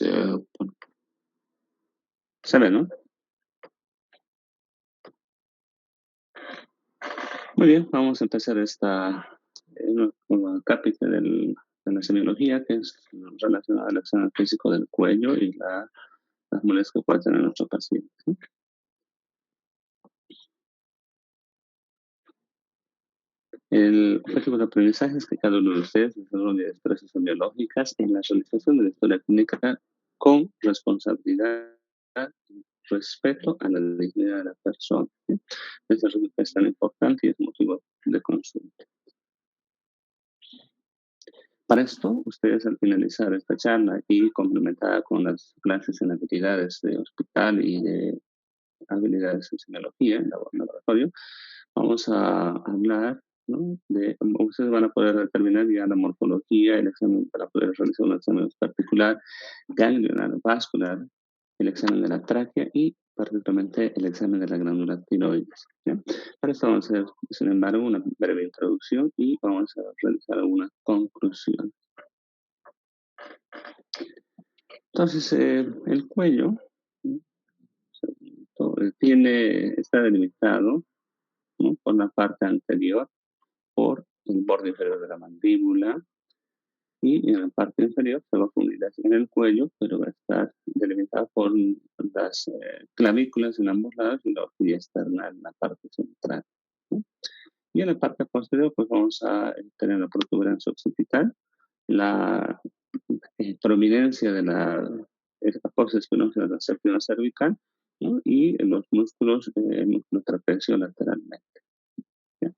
bueno, se ve, ¿no? Muy bien, vamos a empezar nueva capítulo de la semiología, que es relacionada al examen físico del cuello y las molestias que puede tener nuestro paciente, ¿no? El objetivo de aprendizaje es que cada uno de ustedes desarrolle destrezas semiológicas en la realización de la historia clínica con responsabilidad y respeto a la dignidad de la persona, ¿sí? Esta resulta es tan importante y es motivo de consulta. Para esto, ustedes al finalizar esta charla y complementada con las clases en habilidades de hospital y de habilidades en semiología, en laboratorio, vamos a hablar, ¿no? Ustedes van a poder determinar ya la morfología, el examen para poder realizar un examen particular, ganglionar, vascular, el examen de la tráquea y particularmente el examen de la glándula tiroides, ¿ya? Para esto vamos a hacer, sin embargo, una breve introducción y vamos a realizar alguna conclusión. Entonces, el cuello, ¿no? Está delimitado, ¿no? Por la parte anterior, por el borde inferior de la mandíbula, y en la parte inferior se va a fundir en el cuello, pero va a estar delimitada por las clavículas en ambos lados y la horquilla externa en la parte central, ¿no? Y en la parte posterior, pues vamos a tener la protuberancia occipital, la prominencia de la apófisis espinosa de la séptima cervical, ¿no? Y los músculos, el músculo trapecio lateralmente, ¿ya?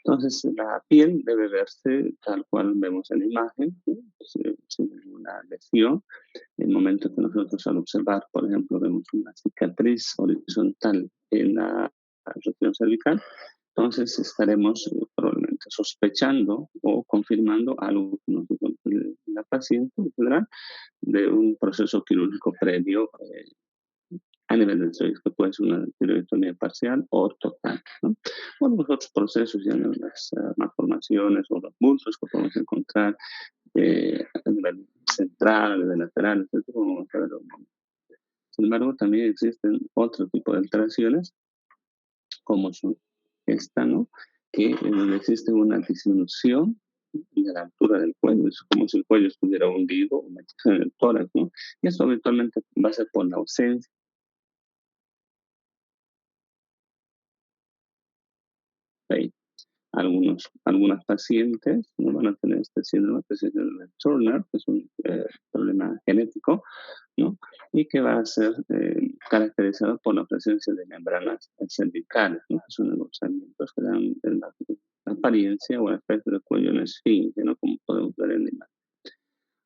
Entonces, la piel debe verse tal cual vemos en la imagen, ¿no? Sin ninguna lesión. En el momento que nosotros al observar, por ejemplo, vemos una cicatriz horizontal en la región cervical, entonces estaremos probablemente sospechando o confirmando algo que nos dijo la paciente en general de un proceso quirúrgico previo a nivel del tiroides, que puede ser una tiroidectomía parcial o total, ¿no? Bueno, los otros procesos, ya en las malformaciones o los bultos que podemos encontrar a nivel central, a nivel lateral, etcétera, como vamos a ver. Sin embargo, también existen otro tipo de alteraciones, como son esta, ¿no? Que en donde existe una disminución de la altura del cuello, es como si el cuello estuviera hundido o metido en el tórax, ¿no? Y esto habitualmente va a ser por la ausencia de algunas pacientes, ¿no? Van a tener este síndrome, que es el síndrome de Turner, que es un problema genético, ¿no? Y que va a ser caracterizado por la presencia de membranas cervicales, ¿no? Son engrosamientos que dan la apariencia o el aspecto del cuello en esfinge, ¿no? Como podemos ver en la imagen.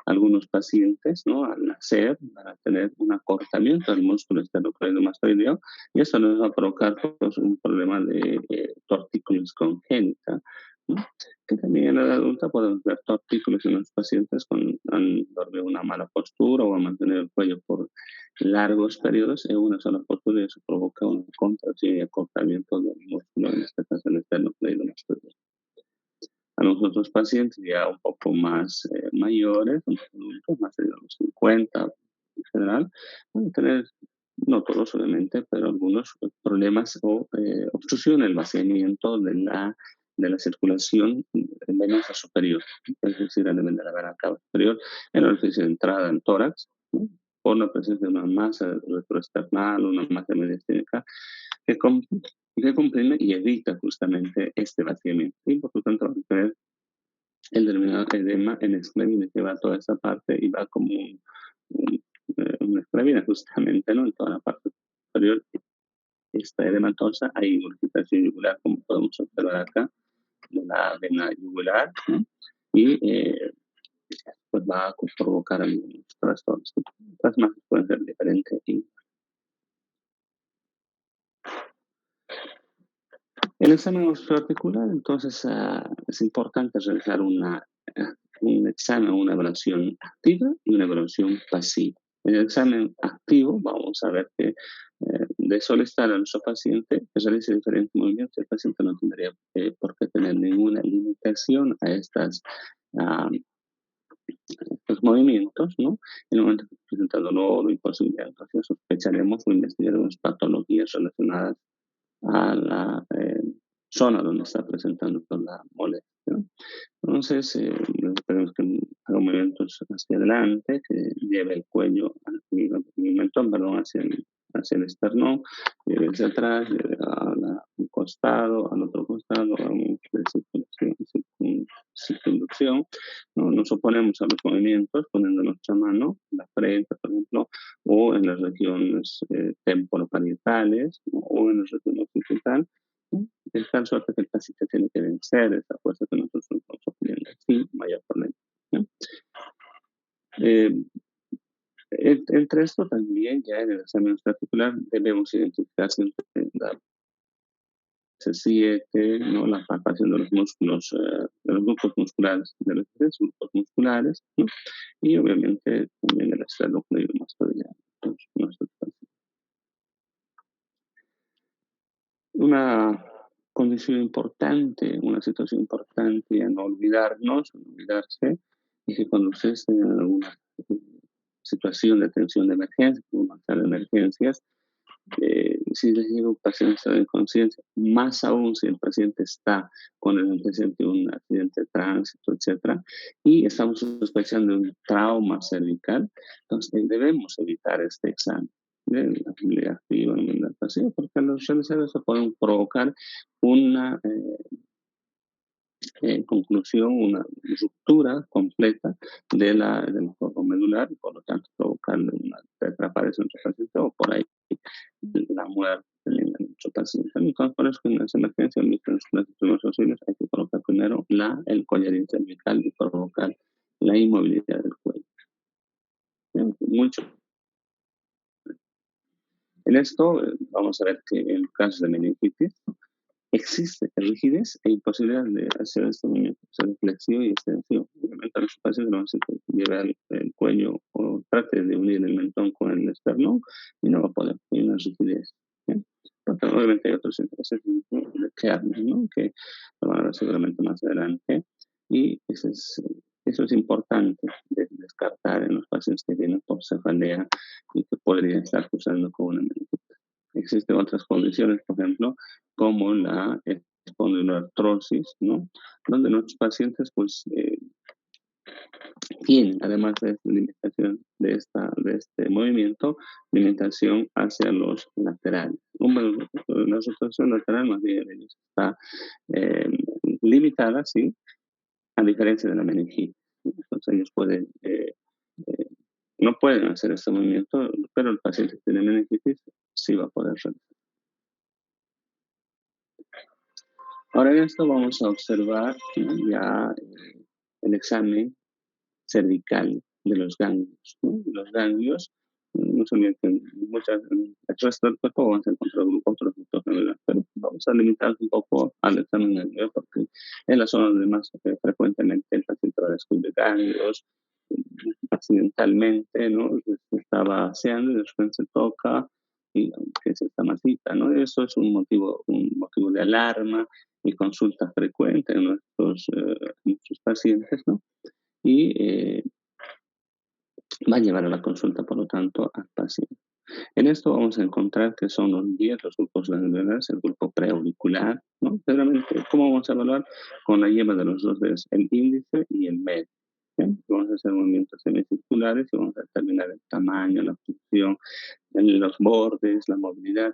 Algunos pacientes, ¿no? Al nacer van a tener un acortamiento del músculo esternocleidomastoideo y eso les va a provocar pues, un problema de tortícolis congénita, ¿no? Que también en la edad adulta podemos ver tortícolis en los pacientes con han dormido una mala postura o han mantenido el cuello por largos periodos en una sola postura y eso provoca una contracción y acortamiento del músculo, en este caso el esternocleidomastoideo. A los otros pacientes ya un poco más mayores, más adultos, más de los 50 en general, pueden tener, no todos obviamente, pero algunos problemas o obstrucción en el vaciamiento de la circulación venosa superior, es decir, a nivel de la vena cava superior, en el orificio de entrada del tórax, ¿no? Por la presencia de una masa retroesternal, una masa mediastínica que, que comprime y evita justamente este vaciamiento. Y por lo tanto, vamos a tener el denominado edema en esclavina, que va a toda esa parte y va como una esclavina justamente, ¿no? En toda la parte superior está edematosa, hay urticación yugular, como podemos observar acá, de la vena yugular, ¿no? Y pues va a provocar algunos trastornos. Otras más pueden ser diferentes. El examen osteoarticular, entonces, es importante realizar un examen, una evaluación activa y una evaluación pasiva. En el examen activo vamos a ver que de solicitar a nuestro paciente que realice diferentes movimientos, el paciente no tendría por qué tener ninguna limitación a estas estos movimientos, ¿no? En el momento que presenta dolor o imposibilidad, entonces sospecharemos o investigaremos patologías relacionadas a la zona donde está presentando toda la molestia, ¿no? Entonces, esperemos que haga movimientos hacia adelante, que lleve el cuello, el mentón, perdón, hacia el esternón, lleve hacia atrás, lleve a un costado, al otro costado, a un de circunducción, ¿no? Nos oponemos a los movimientos poniendo nuestra mano en la frente, por ejemplo, o en las regiones temporoparietales, ¿no? O en las regiones occipital, ¿no? De tal suerte que el paciente tiene que vencer esa fuerza que nosotros estamos oponiendo sin mayor problema, ¿no? Eh, entre esto también ya en el examen articular debemos identificar siempre la C7, ¿no? La palpación de los músculos, de los grupos musculares, de los tres grupos musculares, ¿no? Y obviamente también el esternocleidomastoideo. Una condición importante, una situación importante a no olvidarnos, a no olvidarse, es que cuando ustedes estén en alguna eh, situación de atención de emergencia, como una sala de emergencias, si les llega un paciente en estado de inconsciencia, más aún si el paciente está con el antecedente de un accidente de tránsito, etcétera, y estamos sospechando un trauma cervical, entonces debemos evitar este examen de la fibrila activa en la paciente, porque los realizadores se pueden provocar una conclusión, una ruptura completa del corpo medular y por lo tanto provocarle una tetraparesia en su paciente o por ahí la muerte en nuestro paciente. Entonces, por eso que en las emergencias, en los primeros auxilios, hay que colocar primero el collarín cervical y provocar la inmovilidad del cuello. Bien, mucho. En esto, vamos a ver que en casos de meningitis, existe rigidez e imposibilidad de hacer este movimiento, o sea, de flexión y extensión. Obviamente, a los pacientes no se lleva el cuello o trate de unir el mentón con el esternón y no va a poder, hay una rigidez. ¿Bien? Porque obviamente hay otros intereses de Kernel, ¿no? Que lo van a ver seguramente más adelante. Y eso es importante de descartar en los pacientes que vienen por cefalea y que podrían estar cruzando con una meningitis. Existen otras condiciones, por ejemplo, como la espondiloartrosis, ¿no? Donde nuestros pacientes, pues, tienen, además de esta limitación de este movimiento, limitación hacia los laterales. La rotación lateral más bien está eh, limitada, ¿sí? A diferencia de la meningitis. Entonces ellos eh, no pueden hacer este movimiento, pero el paciente que tiene meningitis sí va a poder realizar. Ahora en esto vamos a observar, ¿no? Ya el examen cervical de los ganglios, ¿no? Los ganglios, no solamente el resto del cuerpo vamos a encontrar otros grupos ganglionares, pero vamos a limitarnos un poco al examen ganglio porque es la zona donde más frecuentemente el paciente va a descubrir ganglios, accidentalmente, ¿no? Se está vaciando y de repente se toca y que es esta masita, ¿no? Eso es un motivo de alarma y consulta frecuente en nuestros pacientes, ¿no? Y va a llevar a la consulta, por lo tanto, al paciente. En esto vamos a encontrar que son los 10 los grupos ganglionares, el grupo preauricular, ¿no? Generalmente, ¿cómo vamos a evaluar? Con la yema de los dos dedos, el índice y el medio. ¿Bien? Vamos a hacer movimientos semicirculares y vamos a determinar el tamaño, la función, los bordes, la movilidad,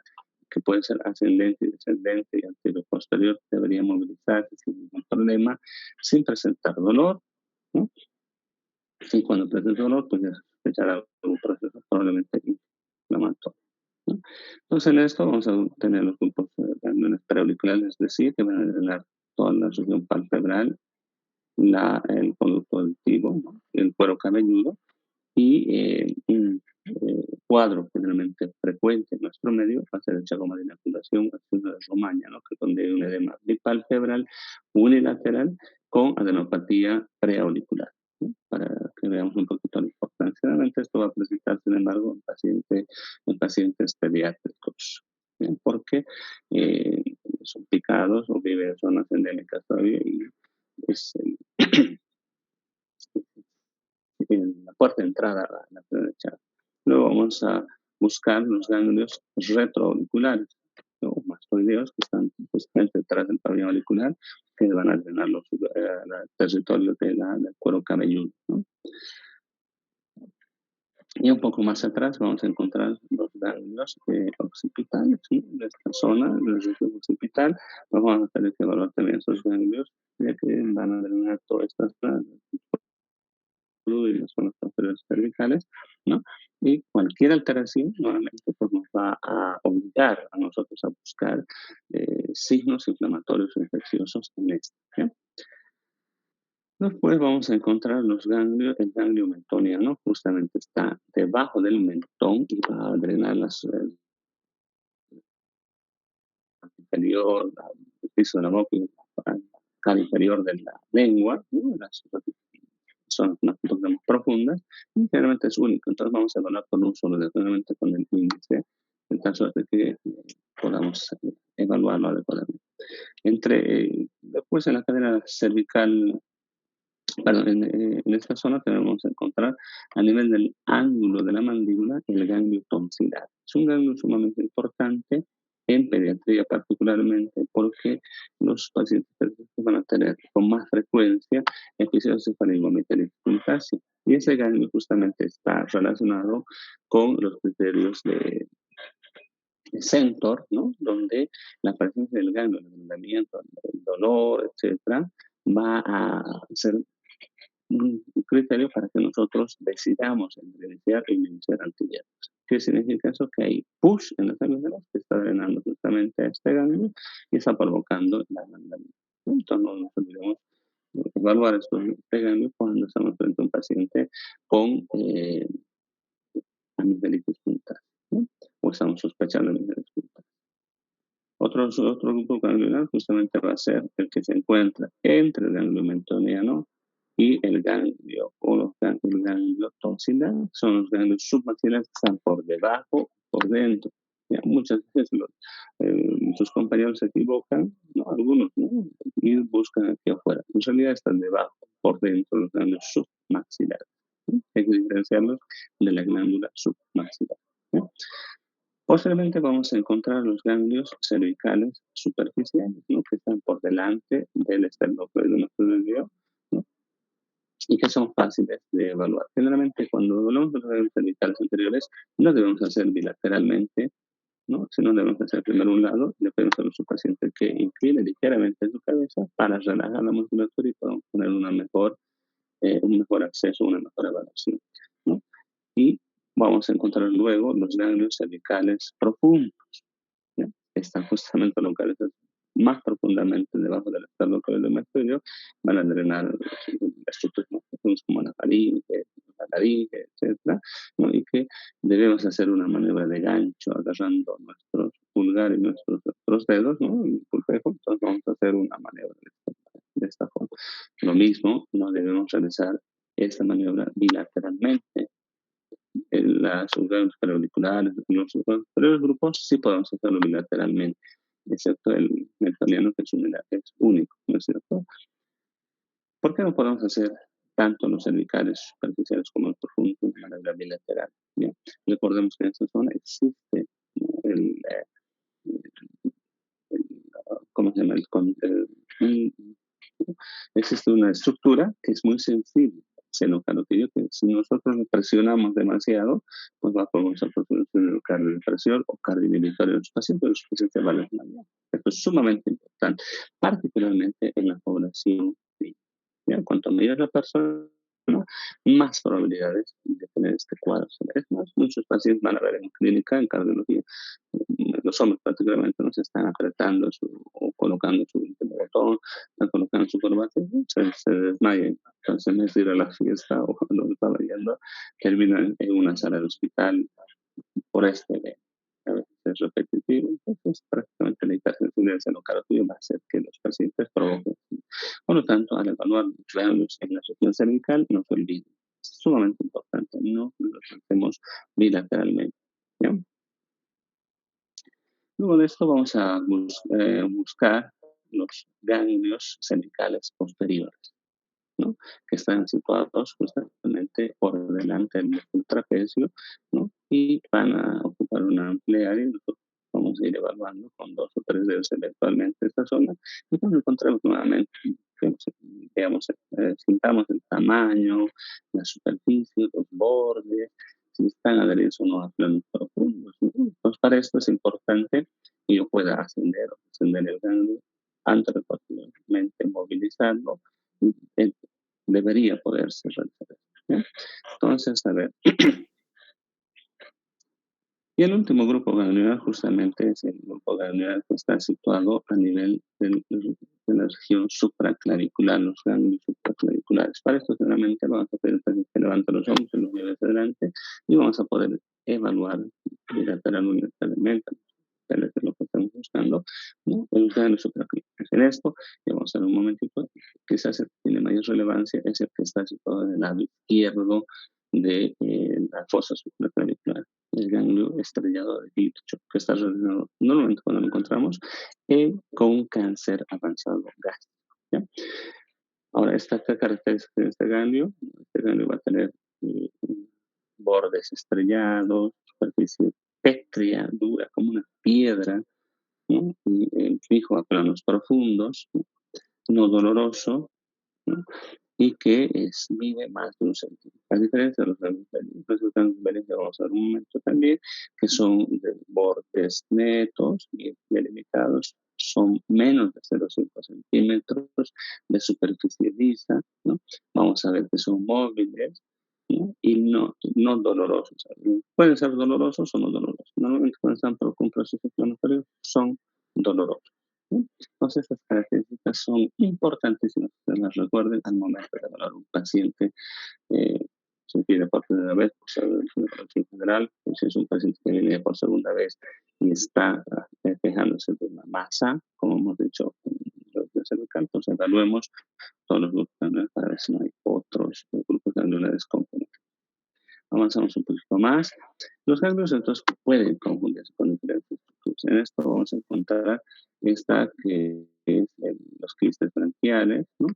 que puede ser ascendente y descendente y anterior posterior, debería movilizarse sin ningún problema, sin presentar dolor, ¿no? Y cuando presenta dolor, pues ya sospechará un proceso probablemente inflamatorio, ¿no? Entonces, en esto vamos a tener los grupos gangliones preauriculares, es decir, que van a drenar toda la región palpebral, el conducto auditivo, ¿no? El cuero cabelludo, y un cuadro generalmente frecuente en nuestro medio va a ser el chagoma de inoculación, acción de Romaña, ¿no? Que donde hay un edema bipalpebral unilateral con adenopatía preauricular, ¿no? Para que veamos un poquito la importancia. Generalmente esto va a presentar, sin embargo, en pacientes pediátricos, ¿bien? Porque son picados o viven en zonas endémicas todavía y es en la puerta de entrada a la derecha. Luego vamos a buscar los ganglios retroauriculares, ¿no? Mastoideos, que están justamente detrás del pabellón auricular, que van a drenar el territorio del cuero cabelludo, ¿no? Y un poco más atrás vamos a encontrar los ganglios occipitales, ¿sí? De esta zona, del región occipital, pues vamos a tener que evaluar también esos ganglios, ya que van a drenar todas estas zonas y las zonas posteriores cervicales, ¿no? Y cualquier alteración, nuevamente, pues nos va a obligar a nosotros a buscar signos inflamatorios o infecciosos en esto, ¿sí? Después vamos a encontrar los ganglios, el ganglio mentoniano, justamente está debajo del mentón y va a drenar el inferior, el piso de la boca y la cara inferior de la lengua, ¿no? Son unas puntas más profundas y generalmente es único. Entonces vamos a evaluar con un solo dedo, generalmente con el índice, en caso de que podamos evaluarlo adecuadamente. Después en la cadera cervical, perdón, en esta zona tenemos que encontrar a nivel del ángulo de la mandíbula el ganglio tonsilar. Es un ganglio sumamente importante en pediatría particularmente porque los pacientes pediátricos van a tener con más frecuencia episodios de faringometría y ese ganglio justamente está relacionado con los criterios de Centor, ¿no? Donde la presencia del ganglio, el agrandamiento, el dolor, etcétera, va a ser un criterio para que nosotros decidamos entre iniciar o iniciar antibióticos. ¿Qué significa eso? Que hay push en las amígdalas que está drenando justamente a este ganglio y está provocando el agrandamiento. Entonces no nos olvidemos de evaluar este ganglio cuando estamos frente a un paciente con amigdalitis puntal, ¿no? O estamos sospechando amigdalitis puntal. Otro grupo ganglionar justamente va a ser el que se encuentra entre el ganglio mentoniano y el ganglio o el ganglio tonsilar. Son los ganglios submaxilares que están por debajo, por dentro. Ya, muchas veces sus compañeros se equivocan, ¿no? Algunos, ¿no? Y buscan aquí afuera. En realidad están debajo, por dentro, los ganglios submaxilares, ¿no? Hay que diferenciarlos de la glándula submaxilar, ¿no? Posteriormente vamos a encontrar los ganglios cervicales superficiales, ¿no? Que están por delante del esternocleidomastoideo, ¿no? Y que son fáciles de evaluar. Generalmente cuando evaluamos los ganglios cervicales anteriores, no debemos hacer bilateralmente, ¿no? Sino debemos hacer primero un lado, le pedimos a nuestro paciente que incline ligeramente su cabeza para relajar la musculatura y podamos tener un mejor acceso, una mejor evaluación, ¿no? Y vamos a encontrar luego los ganglios cervicales profundos, ¿ya? Están justamente localizados más profundamente debajo del esternocleidomastoideo, van a drenar estructuras más profundas como la laringe, etcétera, ¿no? Y que debemos hacer una maniobra de gancho agarrando nuestros pulgar y nuestros otros dedos, ¿no? El pulpejo, entonces vamos a hacer una maniobra de esta forma. Lo mismo, no debemos realizar esta maniobra bilateralmente. En las órganos parauriculares, pero los grupos sí podemos hacerlo bilateralmente, excepto el mentoniano que es único, ¿no es cierto? ¿Por qué no podemos hacer tanto los cervicales superficiales como los profundos de manera bilateral? Bien, recordemos que en esta zona existe, ¿no? el, ¿cómo se llama? Existe una estructura que es muy sensible, seno carotídeo, que si nosotros le presionamos demasiado, pues va a provocar un cardiopresión o cardiovascular en los pacientes, los pacientes van a desmayar. Esto es sumamente importante, particularmente en la población niña. ¿Ya? Cuanto mayor es la persona, más probabilidades de tener este cuadro. Es más, muchos pacientes van a ver en clínica, en cardiología, los hombres particularmente no se están apretando o colocando su último botón, están colocando su corbata, se desmayan. Entonces, en vez de ir a la fiesta o donde estaba yendo, terminan en una sala de hospital por este evento. A veces es repetitivo, entonces prácticamente la hipersensibilidad del seno carotídeo va a hacer que los pacientes provoquen. Por lo tanto, al evaluar los ganglios en la región cervical, no se olviden, es sumamente importante, no los hacemos bilateralmente. ¿Ya? Luego de esto vamos a buscar los ganglios cervicales posteriores. ¿no? Que están situados justamente por delante del trapecio, ¿no? Y van a ocupar una amplia área. Nosotros vamos a ir evaluando con 2 o 3 dedos eventualmente esta zona y cuando encontremos nuevamente, digamos, sintamos el tamaño, la superficie, los bordes, si están adheridos o no a planos profundos, ¿no? Pues para esto es importante que yo pueda ascender o descender el ganglio antes de posteriormente movilizarlo. eh, Debería poderse realizar. ¿Ya? Entonces, a ver, y el último grupo ganglionar justamente es el grupo ganglionar que está situado a nivel de la región supraclavicular, los ganglios supraclaviculares. Para esto, generalmente vamos a pedir que levante los hombros, los lleve hacia adelante y vamos a poder evaluar bilateral o unilateralmente es lo que estamos buscando, ¿no? El ganglio supraclavicular. En esto, y vamos a ver un momentito, quizás el que tiene mayor relevancia es el que está situado en el lado izquierdo de la fosa supraclavicular, el ganglio estrellado de Hitchcock, que está relacionado normalmente cuando lo encontramos con cáncer avanzado gástrico. ¿Ya? Ahora, esta característica de este ganglio va a tener eh, bordes estrellados, superficie pétrea, dura como una piedra, ¿no? Y fijo a planos profundos, no doloroso, ¿no? Y que mide más de 1 centímetro. A diferencia de los ganglios que vamos a ver un momento también, que son de bordes netos y delimitados, son menos de 0,5 centímetros de superficie lisa, ¿no? Vamos a ver que son móviles, ¿no? Y no dolorosos. Pueden ser dolorosos o no dolorosos. Normalmente cuando están por un proceso inflamatorio son dolorosos. ¿No? Entonces, estas características son importantísimas que las recuerden al momento de evaluar un paciente. Eh, Se pide por primera vez por ser de ginecología general, si es un paciente que viene por segunda vez y está quejándose de una masa, como hemos dicho en los cervical, pues evaluemos todos los grupos ganglionares para ver si no hay otros grupos ganglionares componentes. Avanzamos un poquito más. Los ganglios entonces pueden confundirse con diferentes estructuras. En esto vamos a encontrar esta que es los quistes branquiales, ¿no?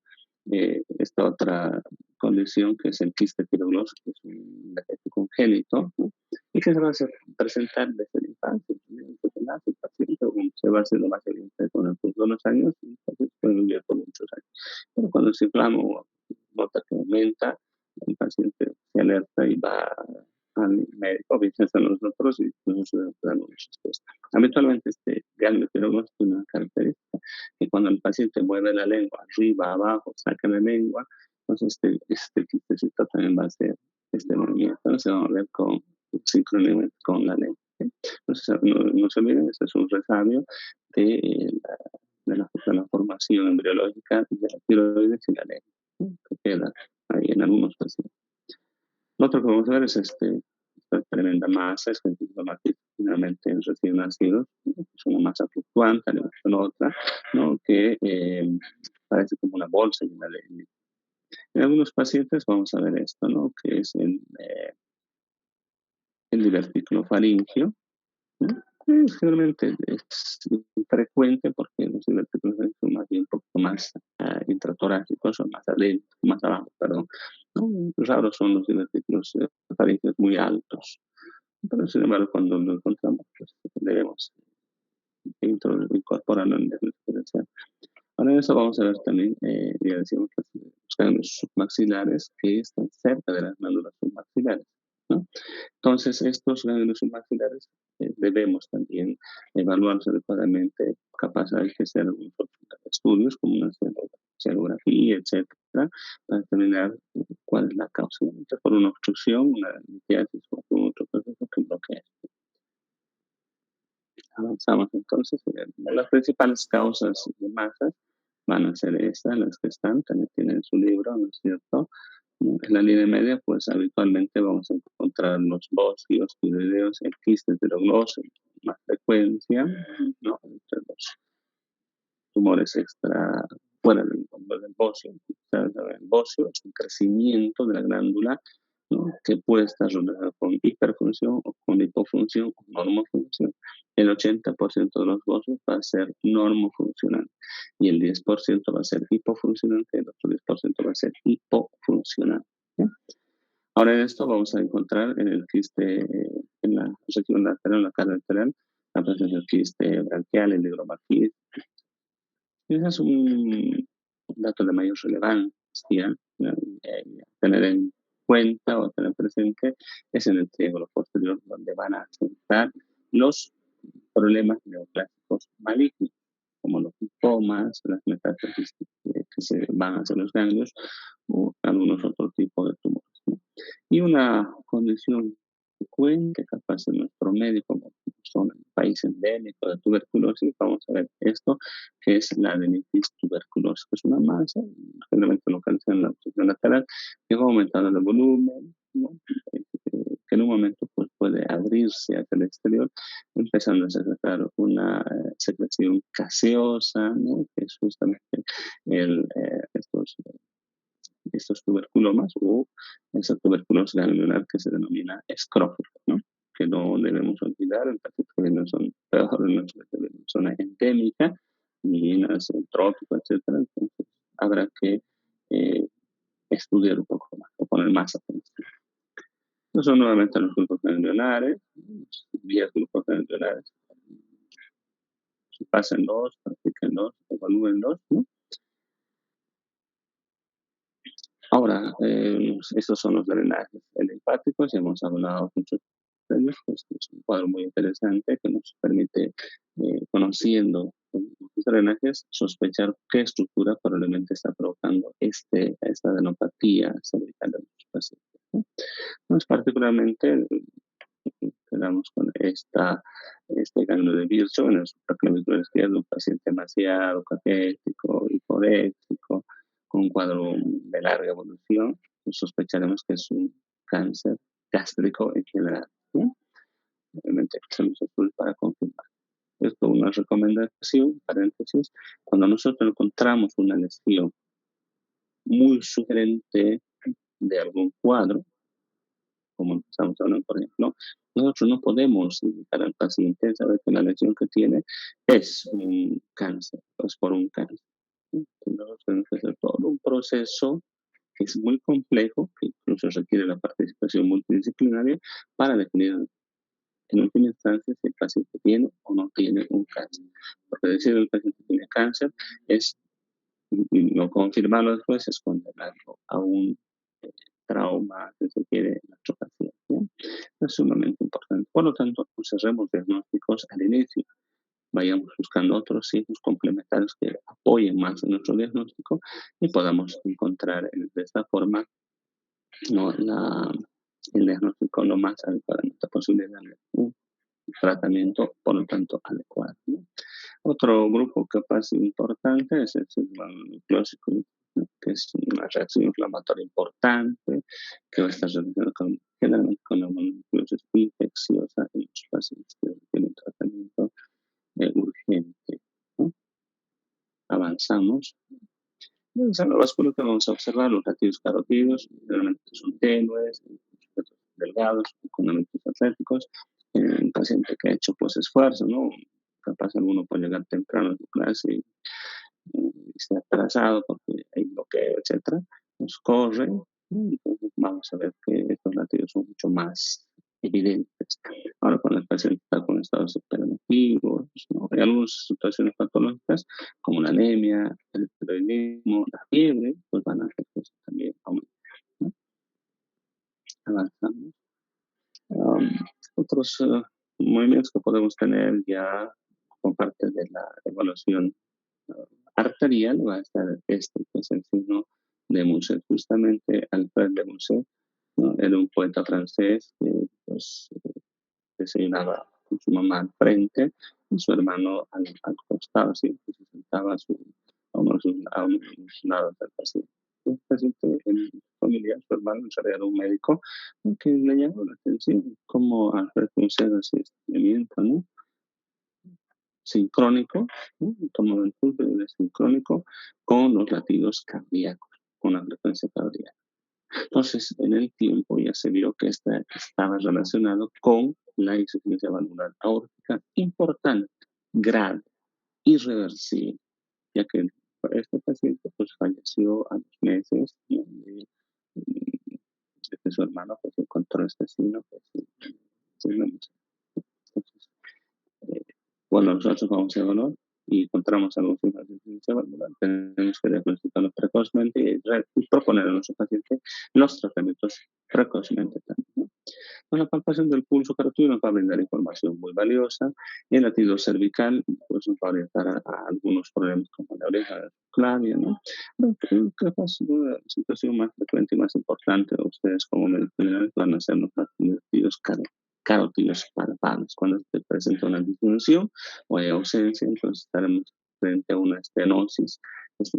Esta otra condición que es el quiste piroglósico, que es un defecto congénito, ¿no? Y que se va a presentar desde la infancia. El paciente se va haciendo más evidente con el curso de los años y el paciente puede vivir por muchos años. Pero cuando se inflama o nota que aumenta, el paciente se alerta y va al médico, viceversa a nosotros y nosotros damos respuesta. Habitualmente este ganglio piroglósico tiene una característica que cuando el paciente mueve la lengua arriba, abajo, saca la lengua, entonces este quistecito también va a hacer este movimiento, entonces vamos a ver con sincronizamente con la lengua. ¿Sí? Entonces no se olviden, este es un resabio de la formación embriológica de la tiroides y la lengua, ¿sí? Que queda ahí en algunos pacientes. Lo otro que vamos a ver es esta tremenda masa, es que finalmente en recién nacidos, ¿no? Es una masa fluctuante, al igual que la otra, ¿no? Que parece como una bolsa llena de líquido. En algunos pacientes vamos a ver esto, ¿no? Que es el divertículo faríngeo, ¿no? Generalmente es infrecuente porque los divertículos son más bien un poco más intratorácicos o más abajo, perdón. ¿No? Raros son los divertículos faríngeos muy altos. Pero sin embargo, cuando lo encontramos, pues debemos incorporarlo en el diagnóstico diferencial. Ahora en eso vamos a ver también, ya decimos, los ganglios submaxilares que están cerca de las glándulas submaxilares, ¿no? Entonces, estos ganglios submaxilares debemos también evaluarlos adecuadamente, capaz hay que hacer algunos estudios como una serografía, etcétera, para determinar cuál es la causa. Entonces, por una obstrucción, una litiasis o algún otro proceso que bloquea. Avanzamos entonces. Las principales causas de masas van a ser estas, las que están, también tienen su libro, ¿no es cierto? En la línea media, pues habitualmente vamos a encontrar los bosquios, tiroideos, el quiste tiroglósico, más frecuencia, ¿no? Entre los tumores extra, fuera del bocio. El bocio es un crecimiento de la glándula, ¿no? Que puede estar relacionado con hiperfunción o con hipofunción o normofunción. El 80% de los bocios va a ser normofuncional y el 10% va a ser hipofuncional y el otro 10% va a ser hipofuncional. ¿Sí? Ahora en esto vamos a encontrar en el quiste, en la región lateral, en la cara lateral, la presencia del quiste branquial, el higromaquis. Ese es un dato de mayor relevancia, ¿no? Tener en cuenta o tener presente es en el triángulo posterior donde van a sentar los problemas neoplásicos malignos, como los linfomas, las metástasis que se van hacia los ganglios o algunos otros tipos de tumores, ¿no? Y una condición frecuente, capaz en nuestro medio, como son el país endémico de tuberculosis, vamos a ver esto, que es la adenitis tuberculosis, que es una masa generalmente localizada en la posición lateral, que va aumentando el volumen, ¿no? Que en un momento pues, puede abrirse hacia el exterior, empezando a secretar una secreción gaseosa, ¿no? Que es justamente el, estos tuberculomas o esa tuberculosis ganglionar que se denomina escrófula, ¿no? Que no debemos olvidar, en pacientes que no son peor en nuestra zona endémica, minas, el trópico, etcétera. Entonces, habrá que eh, estudiar un poco más o poner más atención. No son nuevamente los grupos ganglionares, vías grupos ganglionares. Si pasan dos, practiquen dos, evalúen dos, ¿no? Ahora, estos son los drenajes linfáticos, ya hemos hablado mucho de ellos, pues es un cuadro muy interesante que nos permite, conociendo los drenajes, sospechar qué estructura probablemente está provocando esta adenopatía cervical de los pacientes, ¿no? Pues particularmente quedamos con este ganglio de Virchow en el supraclavículo izquierdo, un paciente demasiado catético, hiporéxico, con un cuadro de larga evolución, pues sospecharemos que es un cáncer gástrico en general, ¿no? Obviamente, hacemos estudios para confirmar. Esto una recomendación, paréntesis, cuando nosotros encontramos una lesión muy sugerente de algún cuadro, como estamos hablando, por ejemplo, nosotros no podemos indicar al paciente, saber que la lesión que tiene es un cáncer, es por un cáncer, ¿no? Nosotros tenemos que hacer todo un proceso que es muy complejo, que incluso requiere la participación multidisciplinaria para definir en última instancia si el paciente tiene o no tiene un cáncer. Porque decir el paciente tiene cáncer es, y no confirmarlo después, es condenarlo a un trauma que se quiere en nuestro paciente, ¿no? Es sumamente importante. Por lo tanto, pues cerremos diagnósticos al inicio, vayamos buscando otros signos complementarios que apoyen más en nuestro diagnóstico y podamos encontrar de esta forma, ¿no? El diagnóstico lo más adecuadamente posible, darle un tratamiento, por lo tanto, adecuado, ¿no? Otro grupo capaz importante es el síndrome nucleósico, ¿no? Que es una reacción inflamatoria importante que va a estar relacionada generalmente con la mononucleosis infecciosa en los pacientes que tienen un tratamiento urgente, ¿no? Avanzamos. En lo vascular vamos a observar los latidos carotídeos, generalmente son tenues, delgados, con elementos atléticos. En un paciente que ha hecho pues esfuerzo, ¿no? Capaz alguno puede llegar temprano a su clase y esté atrasado porque hay bloqueo, etcétera, nos corre, ¿no? Entonces vamos a ver que estos latidos son mucho más evidentes. Ahora, cuando el paciente está con estados hiperactivos, ¿no? Hay algunas situaciones patológicas como la anemia, el hipertiroidismo, la fiebre, pues van a hacer que eso también aumente, ¿no? Avanzamos. Um, otros movimientos que podemos tener ya como parte de la evaluación arterial va a estar este, que es el signo de Musset. Justamente Alfred de Musset, ¿no? Era un poeta francés que pues, desayunaba con su mamá al frente y su hermano al costado, así que se sentaba a unos lados del paciente. Un paciente en familia, su hermano en realidad era un médico, que le llamó la atención cómo Alfred Musset hacía este movimiento, ¿no? Sincrónico, ¿no? Un tono del pulso sincrónico con los latidos cardíacos, con la frecuencia cardíaca. Entonces, en el tiempo ya se vio que estaba relacionado con la insuficiencia valvular aórtica importante, grave, irreversible, ya que este paciente pues falleció a los meses, ¿no? De que su hermano pues encontró este signo, pues, sí, no, entonces, eh, cuando nosotros vamos a evaluar y encontramos algún signo de insuficiencia valvular, tenemos que diagnosticarlo precozmente y proponer a nuestro paciente los tratamientos precozmente también, ¿no? Pues la palpación del pulso carotídeo nos va a brindar información muy valiosa. El latido cervical pues, nos va a orientar a algunos problemas como la oreja clavia, ¿no? Pero capaz una situación más frecuente y más importante, ustedes como médicos generales van a ser los latidos carotídeos palpables. Cuando se presenta una disminución o hay ausencia, entonces estaremos frente a una estenosis. Es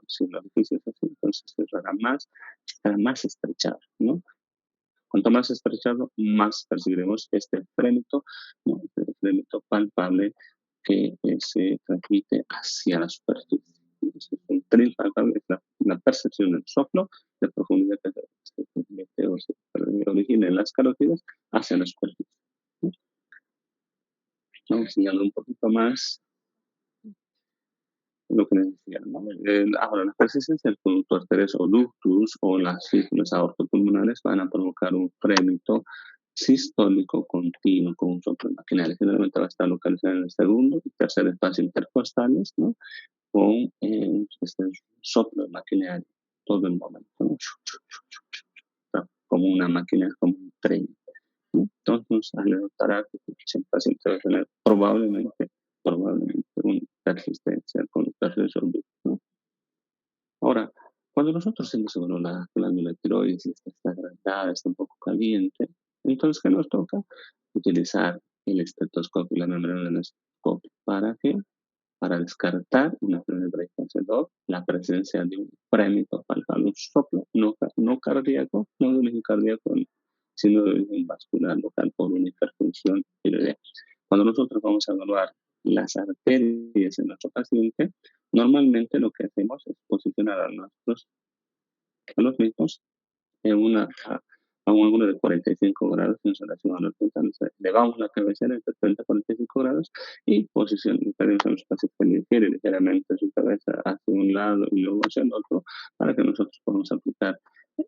si el orificio es así, entonces se estará más estrechado, ¿no? Cuanto más estrechado, más percibiremos este frémito, ¿no? Este frémito palpable que se transmite hacia la superficie. Entonces, un tren palpable es la percepción del soplo de profundidad que se transmite o se origina en las carótidas hacia la superficie, ¿no? Vamos enseñando un poquito más lo que les decía, ¿no? Ahora, la persistencia del conducto arterioso o ductus o las fístulas aortopulmonares van a provocar un frémito sistólico continuo con un soplo maquinal. Generalmente va a estar localizado en el segundo y tercer espacio intercostales, ¿no? Con este soplo maquinal todo el momento, ¿no? Como una máquina, como un tren, ¿no? Entonces, notará que el paciente va a tener probablemente una persistencia con persistencia, ¿no? Ahora, cuando nosotros hacemos bueno, la glándula tiroides y está agrandada, está un poco caliente, entonces, ¿qué nos toca? Utilizar el estetoscopio y la membrana del estetoscopio. ¿Para qué? Para descartar una enfermedad breakdown, la presencia de un frémito palpable, un soplo no cardíaco, no de origen cardíaco, sino de origen vascular local por una hiperfunción tiroidea. Cuando nosotros vamos a evaluar las arterias en nuestro paciente, normalmente lo que hacemos es posicionar a los mismos en a un ángulo de 45 grados en relación a los ventanas. Elevamos la cabecera entre 30 y 45 grados y posicionamos a los pacientes ligeramente su cabeza hacia un lado y luego hacia el otro para que nosotros podamos aplicar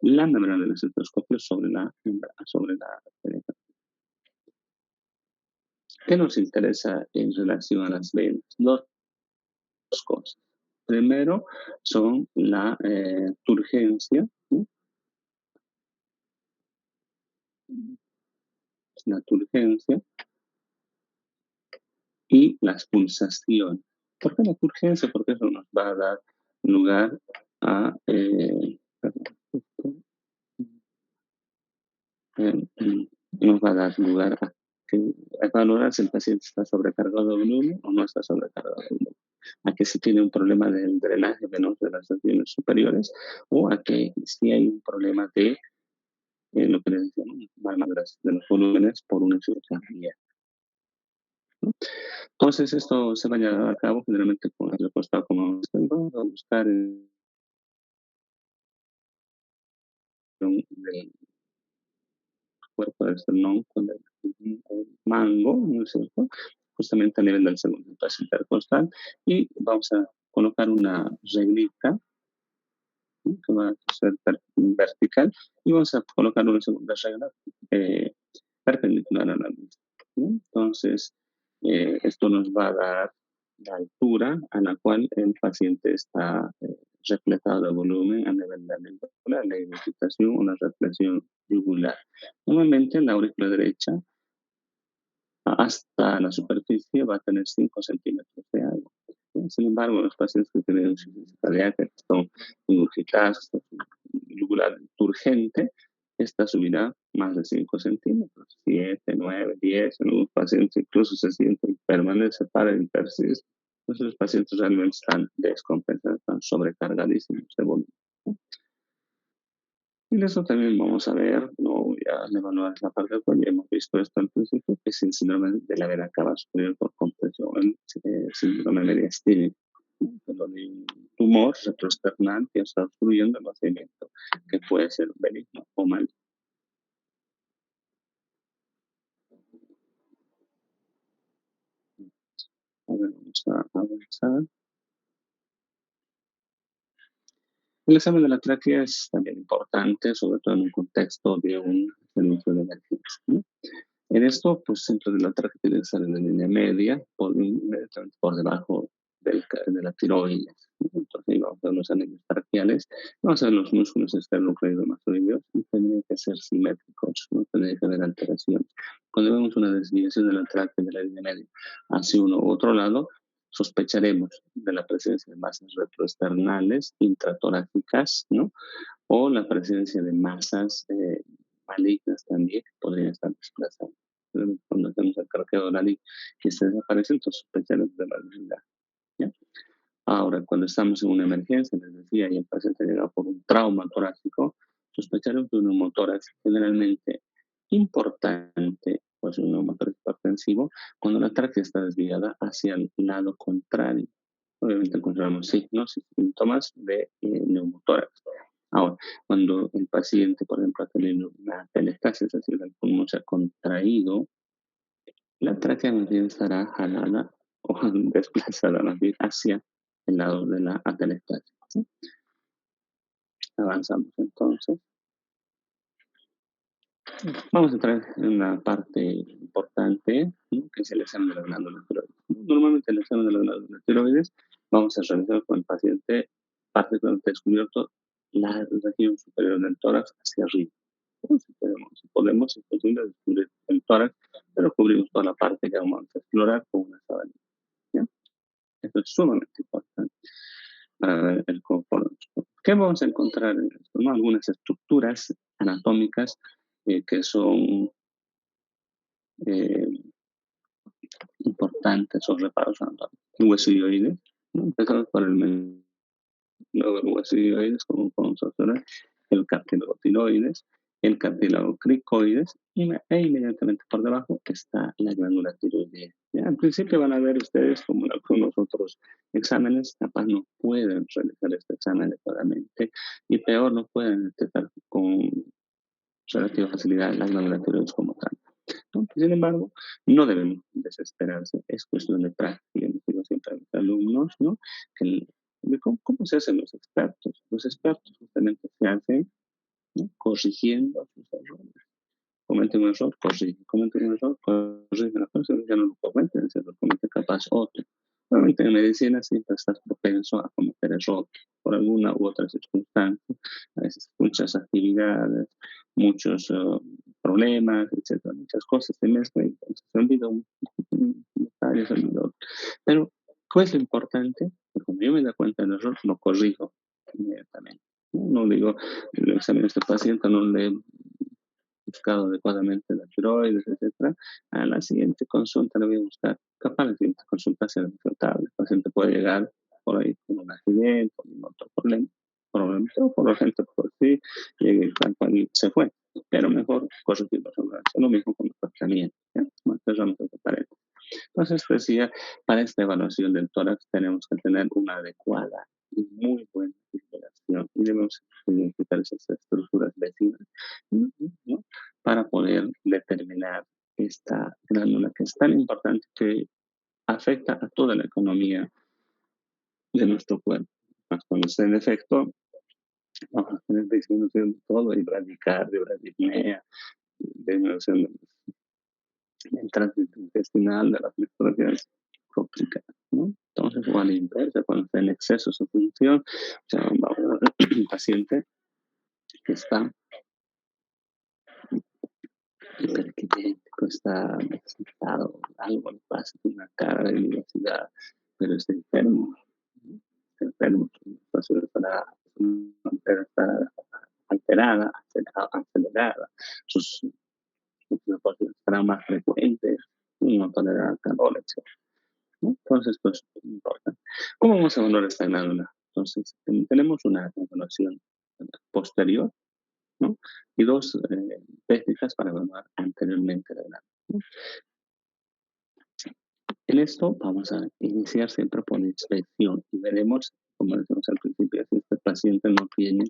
la membrana del estetoscopio sobre la arteria. ¿Qué nos interesa en relación a las venas? Dos cosas. Primero son la turgencia, ¿no? La turgencia y las pulsaciones. ¿Por qué la turgencia? Porque eso nos va a dar lugar a, nos va a dar lugar que, a valorar si el paciente está sobrecargado de volumen o no está sobrecargado de volumen, a que si tiene un problema del drenaje venoso de las regiones superiores o a que si hay un problema de lo que les decía, ¿no? De los volúmenes por una insuficiencia. Entonces, esto se va a llevar a cabo generalmente con el recostado como vamos a buscar del cuerpo del esternón con el mango, ¿no es cierto? Justamente a nivel del segundo espacio intercostal y vamos a colocar una reglita, ¿no? Que va a ser vertical y vamos a colocar una segunda regla eh, perpendicular a la misma, ¿no? Entonces, esto nos va a dar la altura a la cual el paciente está repletado de volumen a nivel de la dignificación o la reflexión yugular. Normalmente la aurícula derecha hasta la superficie va a tener 5 centímetros de agua. Sin embargo, los pacientes que tienen insuficiencia cardíaca, que son ingurgitados, yugular turgente, esta subirá más de 5 centímetros, 7, 9, 10, en algunos pacientes incluso se sienten, permanece para y persiste. Entonces los pacientes realmente están descompensados, están sobrecargadísimos de volumen. Y eso también vamos a ver, no voy a evaluar la parte del cual ya hemos visto esto al principio, que es el síndrome de la vena cava superior por compresión, el síndrome mediastínico, donde un tumor retroesternal que está obstruyendo el movimiento, que puede ser benigno o maligno. A ver, vamos a avanzar. El examen de la tráquea es también importante, sobre todo en un contexto de un servicio de emergencia, ¿no? En esto, pues, centro de la tráquea tiene que estar en la línea media, inmediatamente por debajo de la tiroides, ¿no? Entonces, ahí vamos a ver los anillos traqueales, vamos a ver los músculos esternocleidomastoideos y tendrían que ser simétricos, no tendría que haber alteración. Cuando vemos una desviación de la tráquea de la línea media hacia uno u otro lado, sospecharemos de la presencia de masas retroesternales intratorácicas, ¿no? O la presencia de masas malignas también que podrían estar desplazadas. Cuando hacemos el carqueo oral y que se desaparece, entonces sospecharemos de malignidad, ¿ya? Ahora, cuando estamos en una emergencia, les decía, y el paciente llega por un trauma torácico, sospecharemos de un neumotórax generalmente importante, pues un neumotórax hipertensivo, cuando la tráquea está desviada hacia el lado contrario. Obviamente encontramos signos y síntomas de neumotórax. Ahora, cuando el paciente, por ejemplo, ha tenido una atelectasia, es decir, el pulmón se ha contraído, la tráquea más bien estará jalada o desplazada más bien hacia el lado de la atelectasia, ¿sí? Avanzamos entonces. Vamos a entrar en una parte importante, ¿no? Que es el examen de la glándula tiroides. Normalmente el examen de la glándula tiroides vamos a realizar con el paciente parcialmente descubierto la región superior del tórax hacia arriba. ¿No? Si podemos, es posible descubrir el tórax, pero cubrimos toda la parte que vamos a explorar con una sábana, ¿ya? Esto es sumamente importante para ver el confort. ¿Qué vamos a encontrar en esto? ¿No? Algunas estructuras anatómicas que son eh, importantes o reparos anatómicos. El hueso dioides, ¿no? Empezamos por el medio, luego el hueso dioides, como podemos observar, el cartílago tiroides, el cartílago cricoides e inmediatamente por debajo está la glándula tiroidea. ¿Ya? Al principio van a ver ustedes como en algunos otros exámenes, capaz no pueden realizar este examen adecuadamente y peor no pueden detectar con relativa facilidad la glándula tiroides como tal, ¿no? Sin embargo, no deben desesperarse, es cuestión de práctica. Les digo siempre a mis alumnos, ¿no? ¿Cómo se hacen los expertos? Los expertos justamente se hacen, ¿no? Corrigiendo sus errores. Cometen un error, corrigen, cometen un error, corrigen. La próxima ya no lo cometen, se lo comete capaz otro. Obviamente en medicina siempre estás propenso a cometer errores por alguna u otra circunstancia, a veces muchas actividades, muchos problemas, etcétera, muchas cosas se mezclan y entonces se olvida un detalle, se olvida otro. Pero, ¿cuál es lo importante? Que cuando yo me da cuenta del error, lo corrijo inmediatamente. No digo, el examen de este paciente no le buscado adecuadamente la tiroides, etcétera, a la siguiente consulta le voy a buscar, capaz la siguiente consulta sea descartable. El paciente puede llegar por ahí con un accidente, con otro problema, pero por la gente por sí, llegue tal cual y se fue. Pero mejor corregir los errores. Es lo mismo con los tratamientos. ¿Ya? Bueno, cerramos esta pared. Entonces, decía, para esta evaluación del tórax tenemos que tener una adecuada y muy buena vigilación y debemos identificar esas estructuras vecinas, ¿no? Para poder determinar esta glándula que es tan importante que afecta a toda la economía de nuestro cuerpo. Más cuando esté en defecto, vamos a tener disminución de todo, y bradicardia, bradipnea, disminución el tránsito intestinal de las microbias complicadas, ¿no? Entonces, o a la inversa, cuando está en exceso su función, o sea, vamos a ver un paciente que está hiperquinético, está excitado, algo le pasa, tiene una cara de vivacidad, pero está enfermo, ¿no? Está enfermo, su espacio está alterada, acelerada, sus reportes estarán más frecuentes, no tolera calor, etc. ¿No? Entonces, pues, importa. ¿Cómo vamos a evaluar esta glándula? Entonces, tenemos una evaluación posterior, ¿no? Y dos técnicas para evaluar anteriormente la glándula, ¿no? En esto vamos a iniciar siempre por la inspección y veremos, como decimos al principio, si este paciente no tiene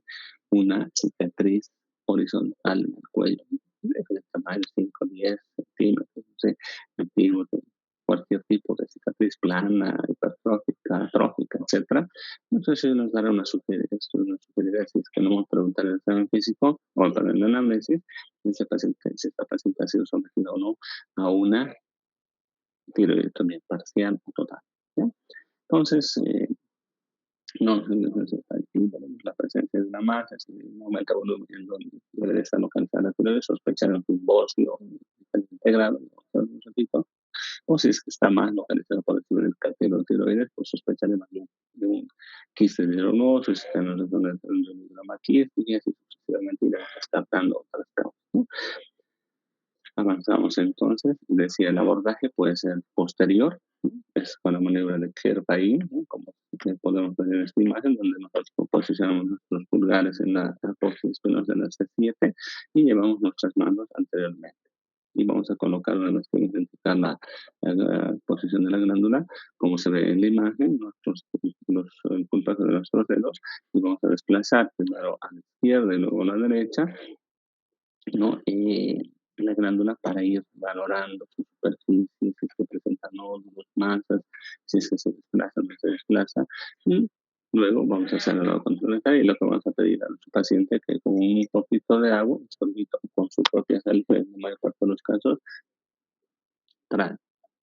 una cicatriz horizontal en el cuello, de tamaño 5, 10 centímetros, no sé, centímetros, cualquier tipo de cicatriz plana, hipertrófica, atrófica, etcétera. Entonces, nos dará una esto nos sugerirá si es que no vamos a preguntar el examen físico o para el anamnesis, si esta paciente ha sido sometida o no a una tiroidectomía parcial o total. ¿Ya? Entonces, no se necesita aquí la presencia de una masa, si no aumenta el volumen en donde debe estar localizada la tiroides, sospechar en un bosnio integrado, un ratito, o si es que está más localizado por el cartílago tiroides, pues sospechar de un quiste de neuronosis, si está en el rama quístico y así sucesivamente iremos descartando otras causas, ¿no? Avanzamos entonces, decía el abordaje puede ser posterior, ¿no? Es con la maniobra de Kerr-Payne, ¿no? Como podemos ver en esta imagen, donde nosotros posicionamos nuestros pulgares en la apófisis espinosa de la C7 y llevamos nuestras manos anteriormente. Y vamos a colocar, una vez que identificar la posición de la glándula, como se ve en la imagen, el puntaje de nuestros dedos, y vamos a desplazar primero a la izquierda y luego a la derecha, ¿no? La glándula para ir valorando su superficie, si es que presenta nódulos, masas, si es que se desplaza o no se desplaza. Y luego vamos a hacer el lado complementario y lo que vamos a pedir a nuestro paciente que con un poquito de agua, un sorbito con su propia saliva, en la mayor parte de los casos, trae.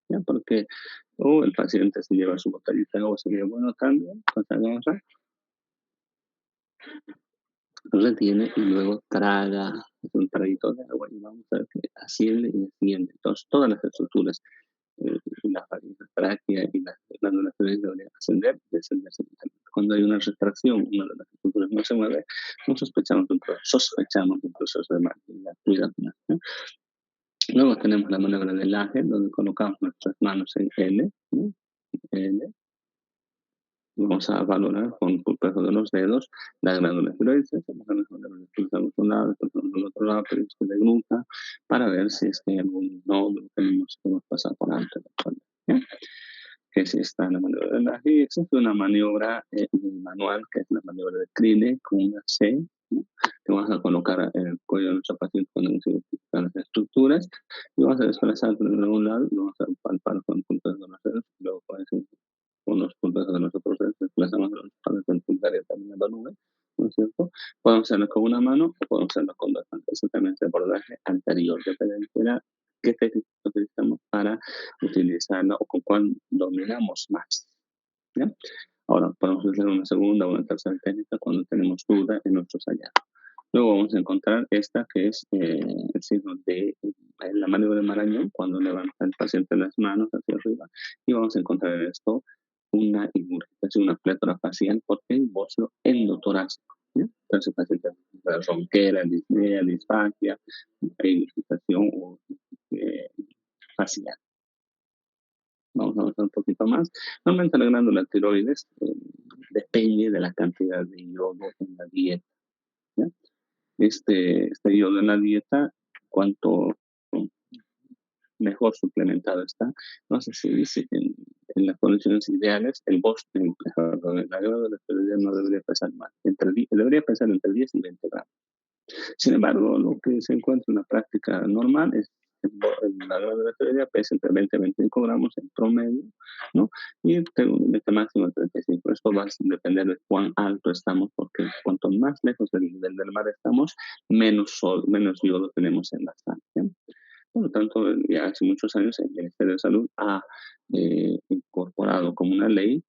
¿Ya? Porque o el paciente se lleva su botellita de agua, se lleva bueno también, con esa retiene y luego traga un traguito de agua y vamos a ver que asciende y desciende. Entonces, todas las estructuras, la faringe, tráquea y las glándulas tiroides deberían ascender, descender simultáneamente. Cuando hay una retracción, una de las estructuras no se mueve, no sospechamos de un proceso de malignidad. ¿No? Luego tenemos la maniobra del laje, donde colocamos nuestras manos en L, ¿no? L. Vamos a valorar con pulpejo de los dedos la glándula tiroides, expulsamos un lado, expulsamos del otro lado, pero esto de gluta, para ver si es que hay algún nódulo que hemos pasado por antes. ¿Ya? Que si está en la maniobra de la y existe una maniobra manual, que es la maniobra de Crine, con una C, ¿no? Que vamos a colocar en el cuello de nuestro paciente cuando se identifican las estructuras, y vamos a desplazar de un lado, y vamos a palpar con puntos de los dedos, y luego con los puntos de nosotros desplazamos los para pulgar también en la nube, ¿no es cierto? Podemos hacerlo con una mano o podemos hacerlo con dos manos. Eso también es el abordaje anterior, depende de qué técnica utilizamos para utilizarla o con cuál dominamos más. ¿Ya? Ahora, podemos hacer una segunda o una tercera técnica cuando tenemos duda en nuestros hallazgos. Luego vamos a encontrar esta que es el signo de la maniobra de Marañón, cuando levanta el paciente las manos hacia arriba, y vamos a encontrar en esto una ingurgitación, una plétora facial, porque hay bocio endotorácico. ¿Ya? Entonces, el paciente tiene ronquera, disnea, disfagia, ingurgitación o facial. Vamos a avanzar un poquito más. Normalmente la glándula tiroides depende de la cantidad de yodo en la dieta. ¿Ya? Este yodo en la dieta, cuanto mejor suplementado está. No sé si dice que en las condiciones ideales la glándula tiroides no debería pesar más. Debería pesar entre 10 y 20 gramos. Sin embargo, lo que se encuentra en la práctica normal es la glándula tiroidea pesa entre 20 y 25 gramos en promedio, ¿no? Y un límite máximo de 35. Esto va a depender de cuán alto estamos, porque cuanto más lejos del nivel del mar estamos, menos yodo tenemos en la sangre. Por lo tanto, ya hace muchos años el Ministerio de Salud ha incorporado como una ley,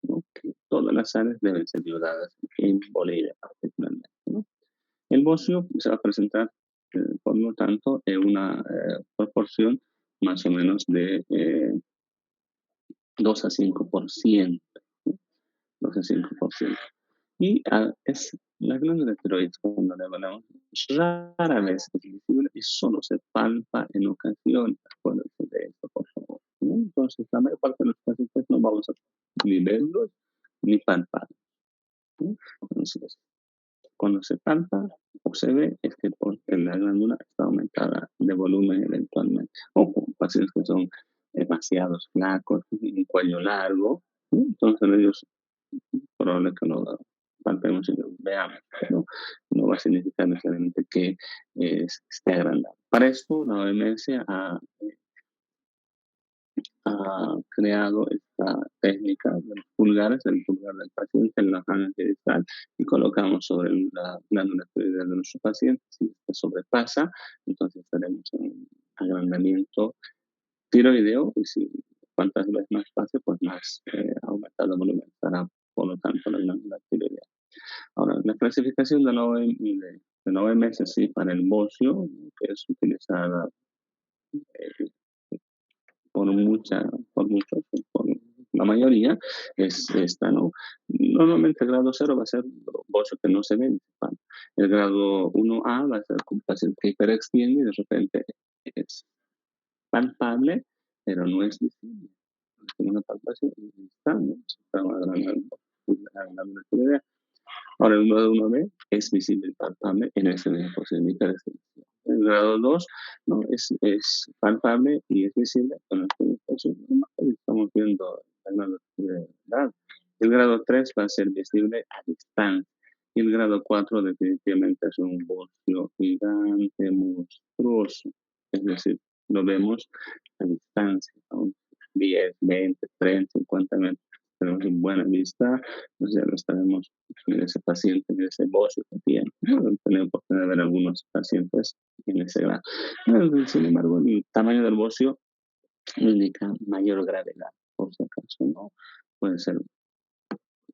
¿no? Que todas las sales deben ser yodadas en Bolivia particularmente, ¿no? El bocio se va a presentar, por lo tanto, en una proporción más o menos de 2 a 5%. ¿Sí? 2 a 5%. Y es la glándula tiroides, cuando la evaluamos, rara vez es visible y solo se palpa en ocasiones. Acuérdense de esto, por favor. ¿No? Entonces, la mayor parte de los pacientes no vamos a ni verlos ni palpar. ¿Sí? Entonces, cuando se palpa o se ve es que la glándula está aumentada de volumen eventualmente. O con pacientes que son demasiado flacos, un cuello largo, ¿sí? Entonces ellos probable que lo palpemos y lo veamos, pero no va a significar necesariamente que esté agrandado. Para esto, la OMS ha creado esta técnica de los pulgares, el pulgar del paciente en la mano distal y colocamos sobre la glándula tiroidea de nuestro paciente. Si esto sobrepasa, entonces tenemos un agrandamiento tiroideo y si cuantas veces más pase, pues más aumentado el volumen estará, por lo tanto, la glándula tiroidea. Ahora, la clasificación de la OMS sí, para el bocio, que es utilizada eh, por muchos, por la mayoría, es esta, ¿no? Normalmente el grado 0 va a ser bocio que no se ve. El grado 1A va a ser un paciente que hiperextiende y de repente es palpable, pero no es visible. Tiene una palpación y está, ¿no? Está agrandando la glándula tiroidea. Ahora, el grado 1B es visible y palpable en ese mismo posición de hiperextensión. El grado 2 ¿no? es palpable y es visible con este mismo posición. Estamos viendo la glándula tiroidea. El grado 3 va a ser visible a distancia. Y el grado 4 definitivamente es un bocio gigante, monstruoso. Es decir, lo vemos a distancia, ¿no? 10, 20, 30, 50 metros. Tenemos en buena vista, pues ya lo sabemos, en ese paciente, en ese bocio que tiene. ¿No? Tenemos oportunidad de ver algunos pacientes en ese grado. Sin embargo, el tamaño del bocio indica mayor gravedad, por si acaso, ¿no? Puede ser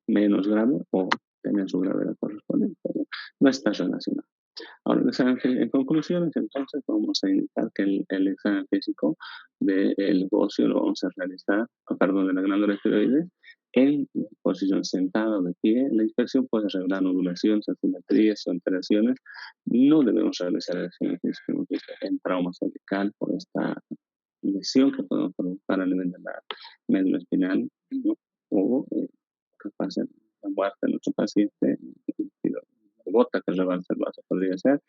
menos grave o tener su gravedad correspondiente, pero no está relacionado. Ahora, en conclusiones, entonces vamos a indicar que el examen físico del bocio lo vamos a realizar, perdón, de la glándula tiroides en posición sentada o de pie. La inspección puede revelar nodulaciones, asimetrías o alteraciones. No debemos realizar el examen físico en trauma cervical por esta lesión que podemos provocar a nivel de la médula espinal, ¿no? O capaz de la muerte de nuestro paciente, gota que rebalsa el vaso podría ser.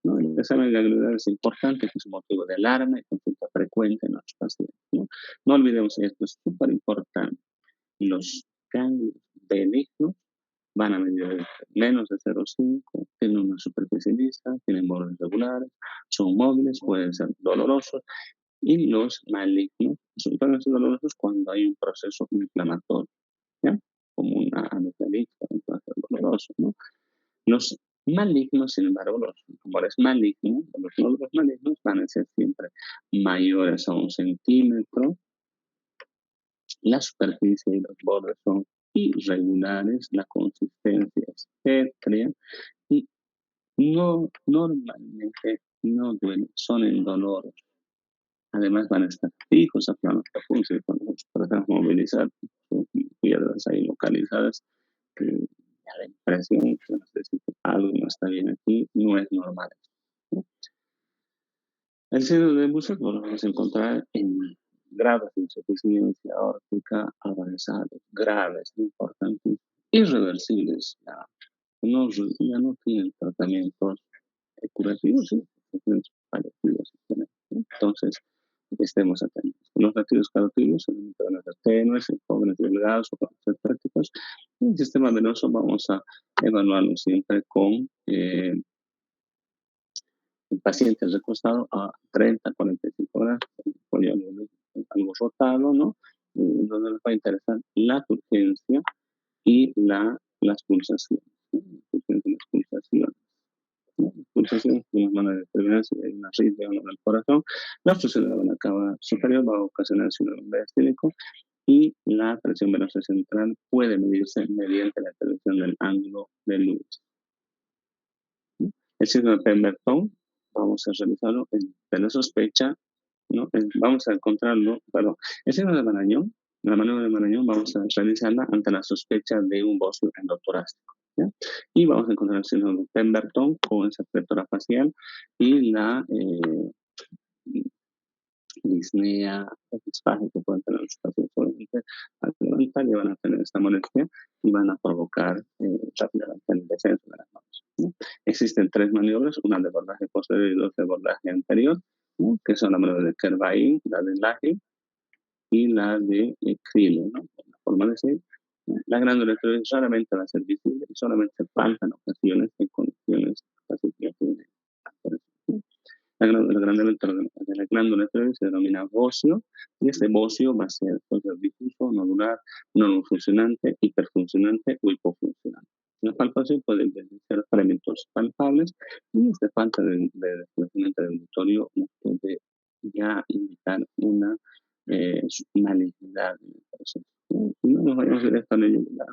¿No? El examen de agilidad es importante, que es un motivo de alarma y consulta frecuente en nuestros pacientes. ¿No? No olvidemos esto, es súper importante. Los ganglios benignos van a medir menos de 0,5, tienen una superficie lisa, tienen bordes regulares, son móviles, pueden ser dolorosos. Y los malignos pueden ser dolorosos cuando hay un proceso inflamatorio, ¿ya? Como una amigdalitis, puede ser doloroso, ¿no? Los malignos, sin embargo, los tumores malignos, los nódulos malignos van a ser siempre mayores a 1 centímetro. La superficie y los bordes son irregulares, la consistencia es pétrea y normalmente no duelen, son indoloros. Además van a estar fijos a planos profundos y cuando tratamos de movilizar piedras ahí localizadas, que la impresión que nos dice que algo no está bien aquí, no es normal. ¿No? El síndrome de Busser lo vamos a encontrar en graves de insuficiencia aórtica avanzados, graves, importantes, irreversibles. Ya no tienen tratamientos curativos, ¿sí? Paliativos. Entonces, estemos atentos. Los latidos carotídeos son tenues, jóvenes delgados o prácticos. El sistema venoso vamos a evaluarlo siempre con el paciente recostado a 30, 45 horas, con algo rotado, ¿no? Donde nos va a interesar la turgencia y las pulsaciones. ¿No? Las pulsaciones. ¿No? Las pulsaciones nos van a determinar si hay una arritmia o no del corazón. La obstrucción de la vena cava superior va a ocasionar síndrome diastínico y la presión venosa central puede medirse mediante la intervención del ángulo de Lewis. El síndrome de Pemberton vamos a realizarlo de la sospecha, ¿no? Vamos a encontrarlo, perdón, el síndrome de Marañón, la maniobra de Marañón vamos a realizarla ante la sospecha de un bocio endotorácico. ¿Ya? Y vamos a encontrar el síndrome de Pemberton con esa apertura facial y la disnea esfágica que pueden tener los pacientes solamente al levantar y van a tener esta molestia y van a provocar rápidamente el descenso de las manos. ¿No? Existen 3 maniobras, una de abordaje posterior y 2 de abordaje anterior, ¿no? Que son la maniobra de Kervain, la de Lahi y la de Crille, ¿no? La forma de decir, la glándula tiroides raramente va a ser visible y solamente faltan ocasiones en condiciones casi que la glándula de la glándula tiroides se denomina bocio, y este bocio va a ser pues, difuso, nodular, no funcionante, hiperfuncionante o hipofuncionante. La palpación puede ser fragmentos palpables y esta falta de desplazamiento del auditorio nos puede ya indicar una malignidad en el proceso. No nos vayamos directamente a yugular,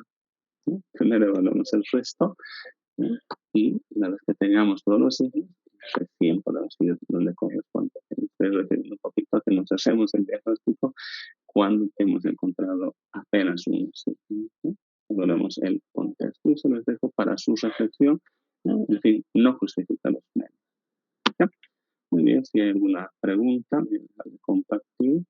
¿no? Primero evaluamos el resto, ¿no? Y una vez que tengamos todos los signos, recién podemos ir donde corresponde. Estoy refiriendo un poquito a que nos hacemos el diagnóstico cuando hemos encontrado apenas unos signos, ¿no? Volvemos el contexto y se los dejo para su reflexión, ¿no? En fin, no justifica los medios. ¿Ya? Muy bien, si hay alguna pregunta, me deja de compartir.